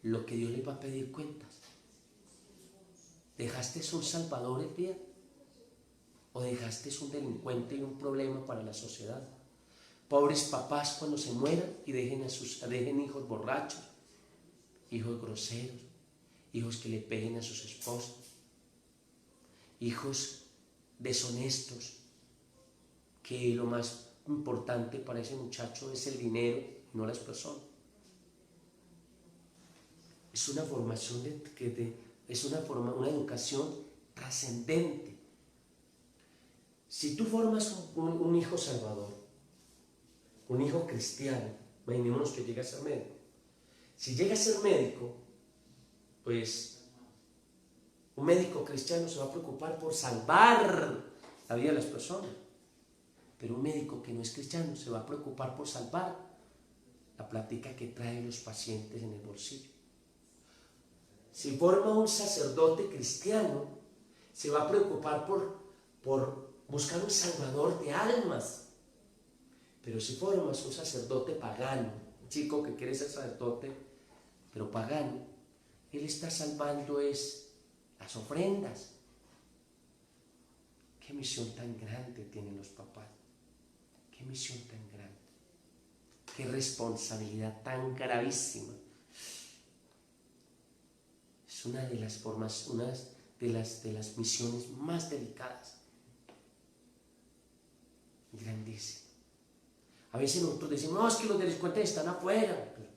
Lo que Dios les va a pedir cuentas. ¿Dejaste un salvador el día? ¿O dejaste un delincuente y un problema para la sociedad? Pobres papás cuando se mueran y dejen hijos borrachos, hijos groseros, hijos que le peguen a sus esposas, hijos deshonestos, que lo más importante para ese muchacho es el dinero y no las personas. Es una formación una educación trascendente. Si tú formas un hijo salvador, un hijo cristiano, imaginémonos que llega a ser médico. Si llega a ser médico, pues un médico cristiano se va a preocupar por salvar la vida de las personas. Pero un médico que no es cristiano se va a preocupar por salvar la plática que traen los pacientes en el bolsillo. Si forma un sacerdote cristiano, se va a preocupar por buscar un salvador de almas. Pero si formas un sacerdote pagano, un chico que quiere ser sacerdote, pero pagano, él está salvando las ofrendas. Qué misión tan grande tienen los papás. Qué misión tan grande. Qué responsabilidad tan gravísima. Es una de las formas, una de las misiones más delicadas. Grandísima. A veces nosotros decimos, no, es que los delincuentes están afuera. Pero,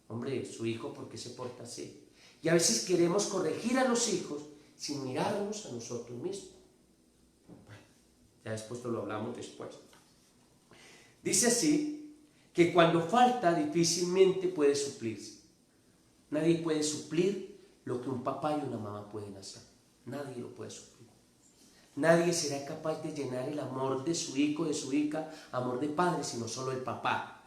hombre, su hijo, ¿por qué se porta así? Y a veces queremos corregir a los hijos sin mirarnos a nosotros mismos. Bueno, ya después lo hablamos después. Dice así, que cuando falta difícilmente puede suplirse. Nadie puede suplir lo que un papá y una mamá pueden hacer. Nadie lo puede suplir. Nadie será capaz de llenar el amor de su hijo, de su hija, amor de padre, sino solo el papá.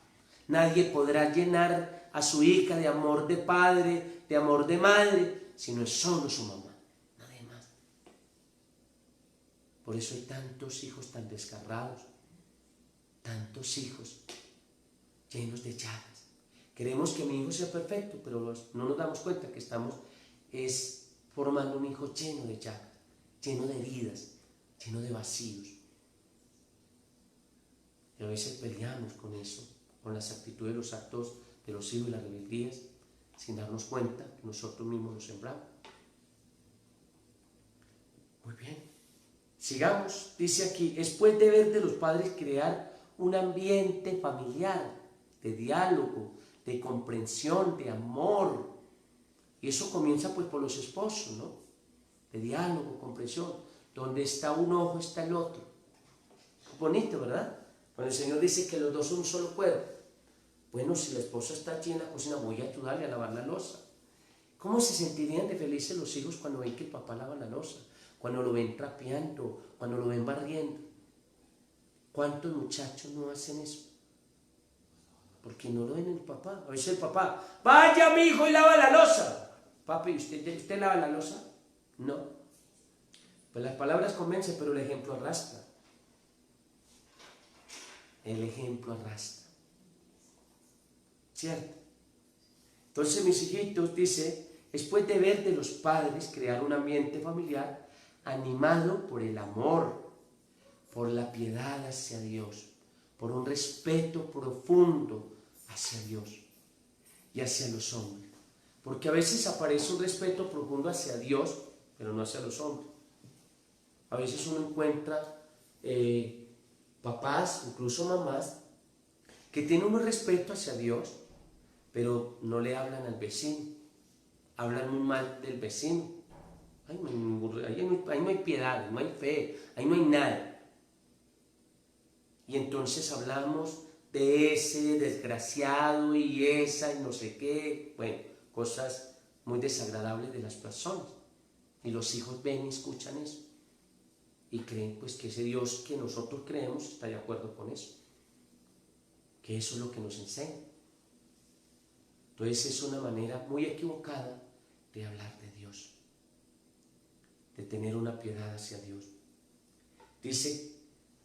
Nadie podrá llenar a su hija de amor de padre, de amor de madre, si no es solo su mamá, nadie más. Por eso hay tantos hijos tan desgarrados, tantos hijos llenos de llagas. Queremos que mi hijo sea perfecto, pero no nos damos cuenta que estamos formando un hijo lleno de llagas, lleno de heridas, lleno de vacíos. Y a veces peleamos con eso, con las actitudes, los actos de los hijos y las rebeldías, sin darnos cuenta que nosotros mismos los sembramos. Muy bien, sigamos. Dice aquí, es pues deber de los padres crear un ambiente familiar, de diálogo, de comprensión, de amor. Y eso comienza pues por los esposos, ¿no? De diálogo, comprensión. Donde está un ojo está el otro. Bonito, ¿verdad? Cuando el Señor dice que los dos son un solo cuerpo. Bueno, si la esposa está aquí en la cocina, voy a ayudarle a lavar la loza. ¿Cómo se sentirían de felices los hijos cuando ven que el papá lava la loza? Cuando lo ven trapeando, cuando lo ven barriendo. ¿Cuántos muchachos no hacen eso? Porque no lo ven el papá. A veces el papá, vaya mi hijo y lava la loza. Papi, ¿usted lava la loza? No. Pues las palabras convencen, pero el ejemplo arrastra. El ejemplo arrastra. ¿Cierto? Entonces, mis hijitos, dice, es pues deber de los padres crear un ambiente familiar animado por el amor, por la piedad hacia Dios, por un respeto profundo hacia Dios y hacia los hombres. Porque a veces aparece un respeto profundo hacia Dios, pero no hacia los hombres. A veces uno encuentra papás, incluso mamás, que tienen un respeto hacia Dios, pero no le hablan al vecino, hablan muy mal del vecino. Ahí no hay piedad, ahí no hay fe, ahí no hay nada. Y entonces hablamos de ese desgraciado y esa y no sé qué, bueno, cosas muy desagradables de las personas. Y los hijos ven y escuchan eso. Y creen pues que ese Dios que nosotros creemos está de acuerdo con eso. Que eso es lo que nos enseña. Entonces es una manera muy equivocada de hablar de Dios, de tener una piedad hacia Dios. Dice,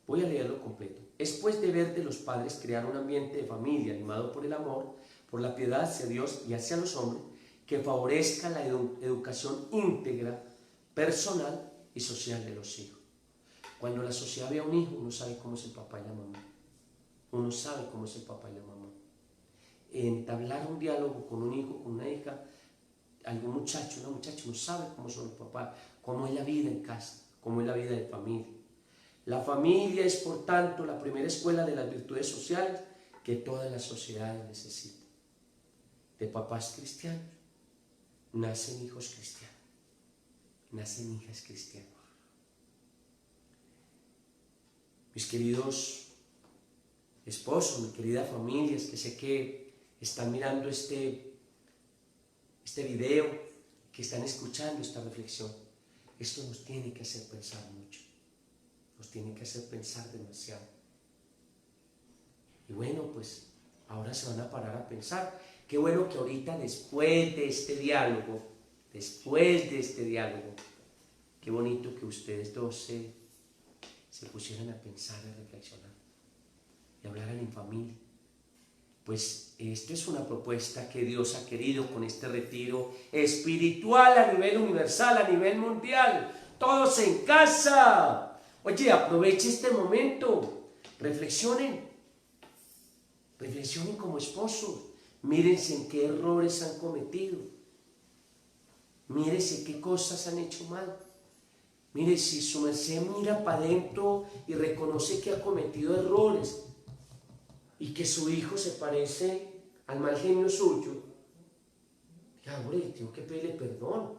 voy a leerlo completo. Es pues deber de los padres crear un ambiente de familia animado por el amor, por la piedad hacia Dios y hacia los hombres, que favorezca la educación íntegra, personal y social de los hijos. Cuando la sociedad ve a un hijo, uno sabe cómo es el papá y la mamá. Uno sabe cómo es el papá y la mamá. Entablar un diálogo con un hijo, con una hija, algún muchacho, una muchacha, no sabe cómo son los papás, cómo es la vida en casa, cómo es la vida de familia. La familia es, por tanto, la primera escuela de las virtudes sociales que todas las sociedades necesitan. De papás cristianos nacen hijos cristianos, nacen hijas cristianas. Mis queridos esposos, mi querida familia, que sé que están mirando este video, que están escuchando esta reflexión, esto nos tiene que hacer pensar mucho, nos tiene que hacer pensar demasiado. Y bueno, pues ahora se van a parar a pensar. Qué bueno que ahorita después de este diálogo, qué bonito que ustedes dos se pusieran a pensar, a reflexionar y hablaran en familia. Pues esto es una propuesta que Dios ha querido con este retiro espiritual a nivel universal, a nivel mundial. Todos en casa. Oye, aproveche este momento. Reflexionen como esposos. Mírense en qué errores han cometido. Mírense qué cosas han hecho mal. Mire, si su merced mira para adentro y reconoce que ha cometido errores y que su hijo se parece al mal genio suyo, diga, hombre, tengo que pedirle perdón.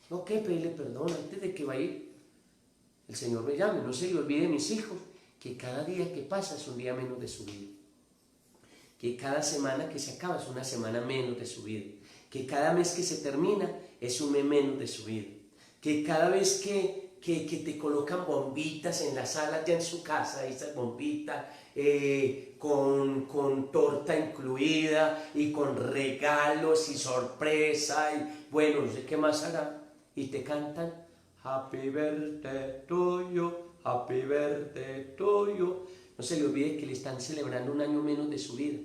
Tengo que pedirle perdón antes de que vaya el Señor me llame. No se le olvide, mis hijos, que cada día que pasa es un día menos de su vida. Que cada semana que se acaba es una semana menos de su vida. Que cada mes que se termina es un mes menos de su vida. Que cada vez que que te colocan bombitas en la sala ya en su casa, esas bombitas con torta incluida y con regalos y sorpresa y bueno, no sé qué más hará, y te cantan Happy birthday to you, happy birthday to you. No se le olvide que le están celebrando un año menos de su vida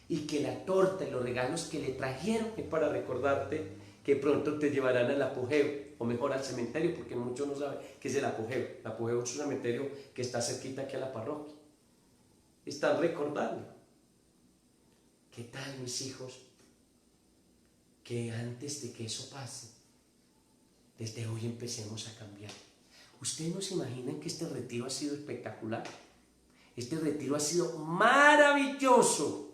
y que la torta y los regalos que le trajeron es para recordarte que pronto te llevarán al apogeo, o mejor al cementerio, porque muchos no saben qué es el apogeo. El apogeo es un cementerio que está cerquita aquí a la parroquia. Están recordando. ¿Qué tal, mis hijos? Que antes de que eso pase, desde hoy empecemos a cambiar. ¿Ustedes no se imaginan que este retiro ha sido espectacular? Este retiro ha sido maravilloso.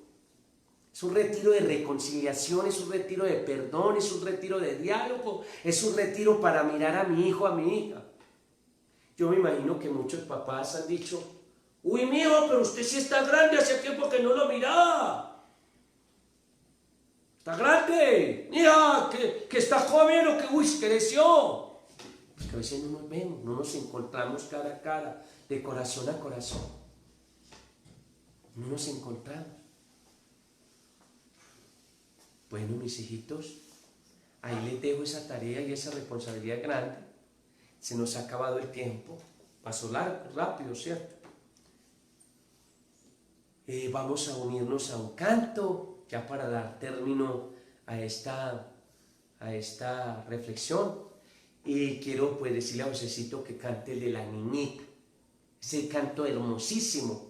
Es un retiro de reconciliación, es un retiro de perdón, es un retiro de diálogo, es un retiro para mirar a mi hijo, a mi hija. Yo me imagino que muchos papás han dicho, uy, mijo, pero usted sí está grande, hace tiempo que no lo miraba. Está grande, mira, que está joven o que, uy, creció. Pues que a veces no nos vemos, no nos encontramos cara a cara, de corazón a corazón. No nos encontramos. Bueno, mis hijitos, ahí les dejo esa tarea y esa responsabilidad grande. Se nos ha acabado el tiempo. Pasó rápido, ¿cierto? Vamos a unirnos a un canto, ya para dar término a esta reflexión. Y quiero pues decirle a Josecito que cante el de la niñita. Ese canto hermosísimo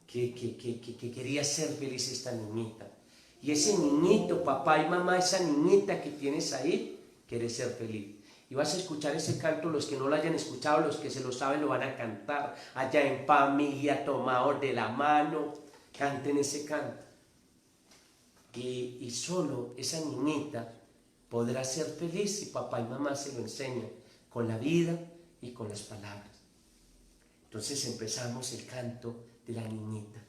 que quería ser feliz esta niñita. Y ese niñito, papá y mamá, esa niñita que tienes ahí, quiere ser feliz. Y vas a escuchar ese canto, los que no lo hayan escuchado, los que se lo saben lo van a cantar, allá en familia, tomados de la mano, canten ese canto. Y solo esa niñita podrá ser feliz si papá y mamá se lo enseñan, con la vida y con las palabras. Entonces empezamos el canto de la niñita.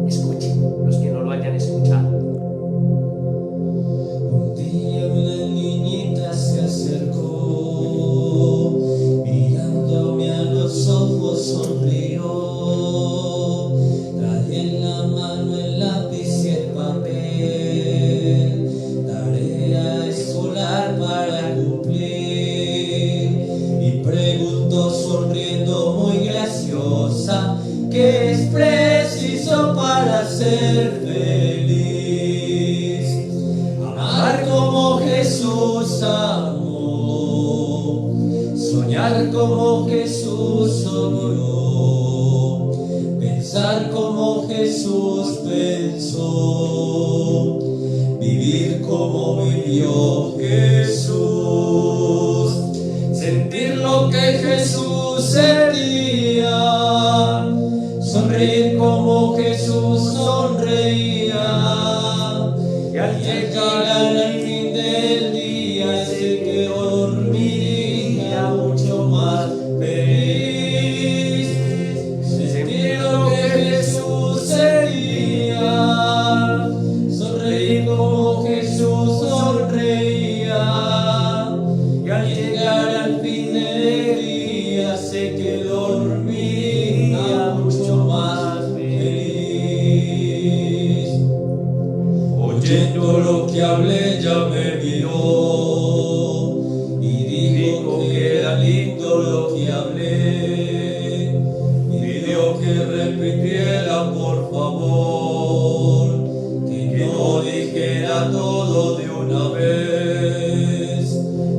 Escuchen, los que no lo hayan escuchado. Un día una niñita se acercó, mirándome a los ojos sonrió. Trae en la mano el lápiz y el papel, tarea escolar para cumplir. Y preguntó sonriendo muy graciosa, ¿qué es preciso para ser feliz? Amar como Jesús amó, soñar como Jesús soñó, pensar como Jesús pensó, vivir como vivió Jesús, sentir lo que Jesús sentía, sonreír como Jesús sonreía, y al llegar al fin del día sé que dormiría mucho más feliz. Sentir lo que Jesús sería, sonreír como Jesús sonreía, y al llegar al fin del día sé que dormiría mucho más feliz. Oyendo lo que hablé ya me miró y dijo que era lindo lo que hablé. Pidió que repitiera por favor, que no dijera todo de una vez.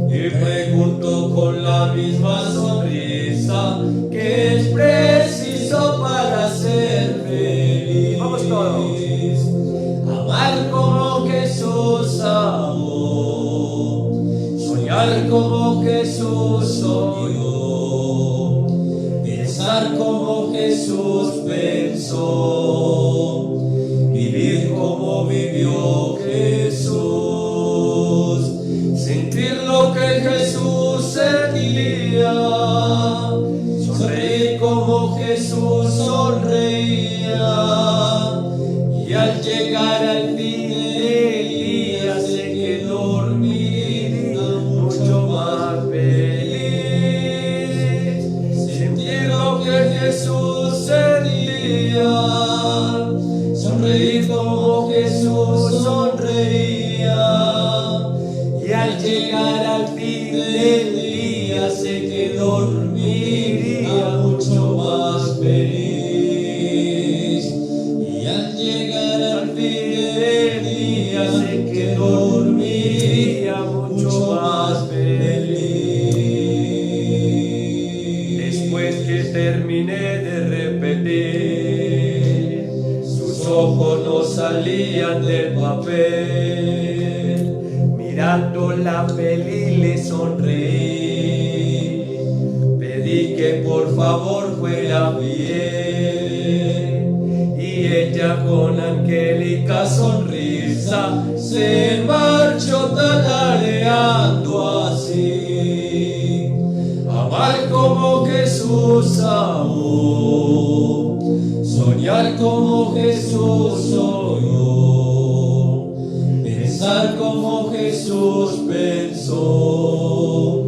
Y preguntó con la misma sonrisa, ¿qué es preciso para ser feliz? Vamos todos. Amar como Jesús amó, soñar como Jesús soñó, pensar como Jesús pensó, vivir como vivió Jesús, sentir lo que Jesús sentía, sonreír como Jesús sonreía, y al llegar al fin del día sé que dormiría mucho más feliz. Jesús sonreía. Y al llegar al fin del día sé que dormiría mucho más feliz. Y al llegar al fin del día sé que dormiría mucho más feliz. Después que terminé de repetir, sus ojos no salían del papel. Mirando la peli le sonreí, pedí que por favor fuera bien, y ella con angélica sonrisa se marchó tarareando así: amar como Jesús amó, soñar como Jesús soñó, pensar como Jesús pensó,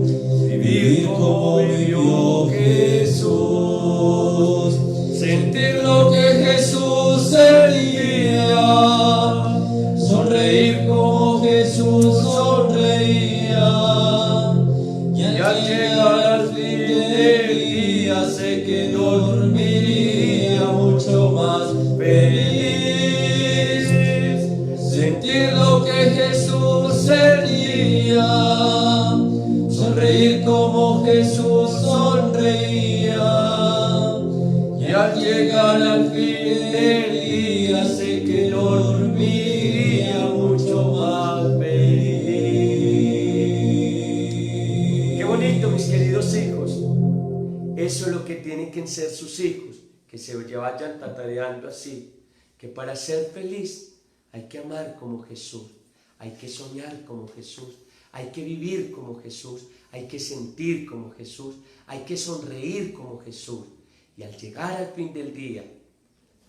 vivir como vivió Jesús, sentir lo que Jesús sentía, sonreír como Jesús sonreía. Y al llegar al fin del día sé que dormiría mucho más feliz, sentir lo que Jesús sentía, sonreír como Jesús sonreía. Y al llegar al fin del día sé que dormiría mucho más feliz. Qué bonito, mis queridos hijos. Eso es lo que tienen que ser sus hijos, que se vayan tatareando así, que para ser feliz hay que amar como Jesús, hay que soñar como Jesús, hay que vivir como Jesús, hay que sentir como Jesús, hay que sonreír como Jesús. Y al llegar al fin del día,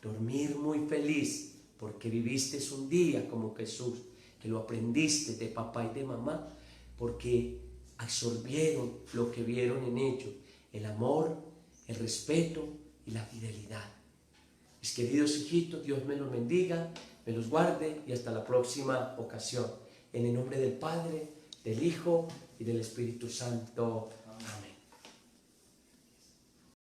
dormir muy feliz, porque viviste un día como Jesús, que lo aprendiste de papá y de mamá, porque absorbieron lo que vieron en ellos, el amor, el respeto y la fidelidad. Mis queridos hijitos, Dios me los bendiga, me los guarde y hasta la próxima ocasión. En el nombre del Padre, del Hijo y del Espíritu Santo. Amén.